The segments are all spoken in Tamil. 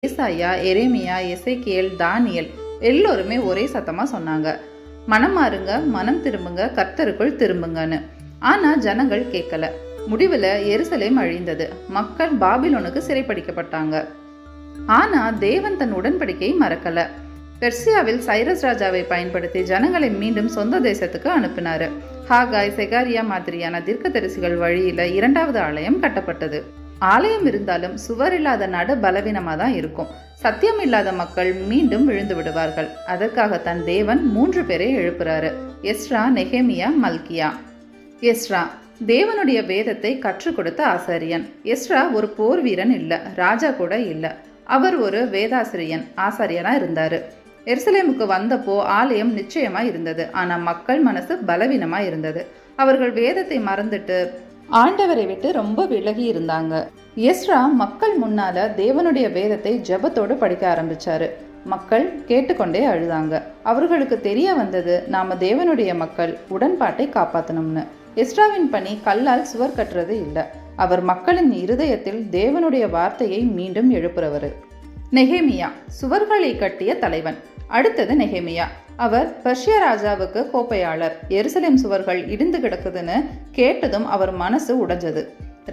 ஏசாயா, எரேமியா, எசேக்கியேல், தானியேல் எல்லோருமே ஒரே சத்தமா சொன்னாங்க, மனம் மாறுங்க, மனம் திரும்புங்க, கர்த்தருக்குள் திரும்புங்கன்னு. ஆனா ஜனங்கள் கேட்கல. முடிவுல எருசலேம் அழிந்தது. மக்கள் பாபிலோனுக்கு சிறைப்பிடிக்கப்பட்டாங்க. ஆனா தேவன் தன் உடன்படிக்கையை மறக்கல. பெர்சியாவில் சைரஸ் ராஜாவை பயன்படுத்தி ஜனங்களை மீண்டும் சொந்த தேசத்துக்கு அனுப்பினாரு. ஹாகாய், செகாரியா மாதிரியான தீர்க்கதரிசிகள் வழியில 2வது ஆலயம் கட்டப்பட்டது. ஆலயம் இருந்தாலும் சுவர் இல்லாத நடு பலவீனமா தான் இருக்கும். சத்தியம் இல்லாத மக்கள் மீண்டும் விழுந்து விடுவார்கள். அதற்காக தன் தேவன் 3 பேரை எழுப்புறாரு: எஸ்ரா, நெகேமியா, மல்கியா. எஸ்ரா தேவனுடைய வேதத்தை கற்றுக் கொடுத்த ஆசாரியன். எஸ்ரா ஒரு போர் வீரன் இல்ல, ராஜா கூட இல்ல. அவர் ஒரு வேதாசிரியன், ஆசாரியனா இருந்தாரு. எருசலேமுக்கு வந்தப்போ ஆலயம் நிச்சயமா இருந்தது. ஆனா மக்கள் மனசு பலவீனமா இருந்தது. அவர்கள் வேதத்தை மறந்துட்டு ஆண்டவரை விட்டு ரொம்ப விலகி இருந்தாங்க. எஸ்ரா மக்கள் முன்னால தேவனுடைய வேதத்தை ஜெபத்தோடு படிக்க ஆரம்பிச்சாரு. மக்கள் கேட்டுக்கொண்டே அழுதாங்க. அவர்களுக்கு தெரிய வந்தது, நாம தேவனுடைய மக்கள், உடன்பாட்டை காப்பாற்றணும்னு. எஸ்ராவின் பணி கல்லால் சுவர் கட்டுறது இல்லை. அவர் மக்களின் இருதயத்தில் தேவனுடைய வார்த்தையை மீண்டும் எழுப்புறவர். நெகேமியா சுவர்களை கட்டிய தலைவன். அடுத்தது நெகேமியா. அவர் பெர்ஷிய ராஜாவுக்கு கோப்பையாளர். எருசலேம் சுவர்கள் இடிந்து கிடக்குதுன்னு கேட்டதும் அவர் மனசு உடைஞ்சது.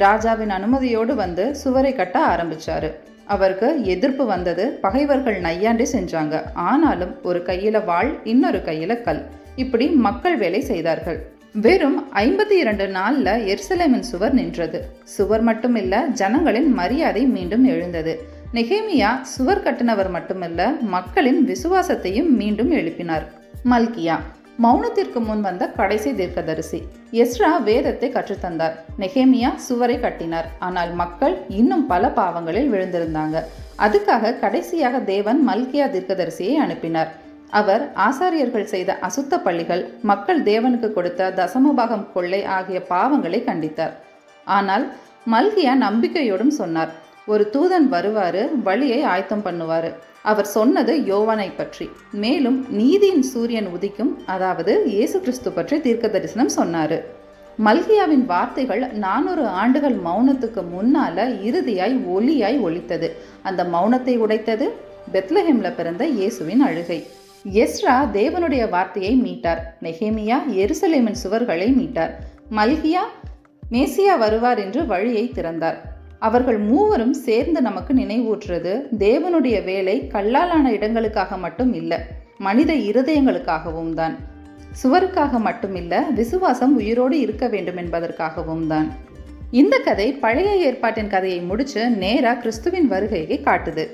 ராஜாவின் அனுமதியோடு வந்து சுவரை கட்ட ஆரம்பிச்சாரு. அவருக்கு எதிர்ப்பு வந்தது. பகைவர்கள் நையாண்டி செஞ்சாங்க. ஆனாலும் ஒரு கையில வாள், இன்னொரு கையில கல். இப்படி மக்கள் வேலை செய்தார்கள். வெறும் 52 நாள்ல எருசலேமின் சுவர் நின்றது. சுவர் மட்டுமில்ல, ஜனங்களின் மரியாதை மீண்டும் எழுந்தது. நெகேமியா சுவர் கட்டினவர் மட்டுமல்ல, மக்களின் விசுவாசத்தையும் மீண்டும் எழுப்பினார். மல்கியா மௌனத்திற்கு முன் வந்த கடைசி தீர்க்கதரிசி. எஸ்ரா வேதத்தை கற்றுத்தந்தார். நெகேமியா சுவரை கட்டினார். ஆனால் மக்கள் இன்னும் பல பாவங்களில் விழுந்திருந்தாங்க. அதுக்காக கடைசியாக தேவன் மல்கியா தீர்க்கதரிசியை அனுப்பினார். அவர் ஆசாரியர்கள் செய்த அசுத்த பள்ளிகள், மக்கள் தேவனுக்கு கொடுத்த தசமபாகம் கொள்ளை ஆகிய பாவங்களை கண்டித்தார். ஆனால் மல்கியா நம்பிக்கையோடும் சொன்னார், ஒரு தூதன் வருவாரு, வழியை ஆயத்தம் பண்ணுவாரு. அவர் சொன்னது யோவானை பற்றி. மேலும் நீதியின் சூரியன் உதிக்கும், அதாவது இயேசு கிறிஸ்து பற்றி தீர்க்க தரிசனம் சொன்னாரு. மல்கியாவின் வார்த்தைகள் 400 ஆண்டுகள் மௌனத்துக்கு முன்னால இறுதியாய் ஒளியாய் ஒலித்தது. அந்த மௌனத்தை உடைத்தது பெத்லஹேம்ல பிறந்த இயேசுவின் அழுகை. எஸ்ரா தேவனுடைய வார்த்தையை மீட்டார். நெகேமியா எருசலேமின் சுவர்களை மீட்டார். மல்கியா மேசியா வருவார் என்று வழியை திறந்தார். அவர்கள் மூவரும் சேர்ந்து நமக்கு நினைவூற்றுறது, தேவனுடைய வேலை கல்லாலான இடங்களுக்காக மட்டும் இல்லை, மனித இருதயங்களுக்காகவும் தான். சுவருக்காக மட்டுமில்ல, விசுவாசம் உயிரோடு இருக்க வேண்டும் என்பதற்காகவும் தான். இந்த கதை பழைய ஏற்பாட்டின் கதையை முடிச்சு நேரா கிறிஸ்துவின் வருகையை காட்டுது.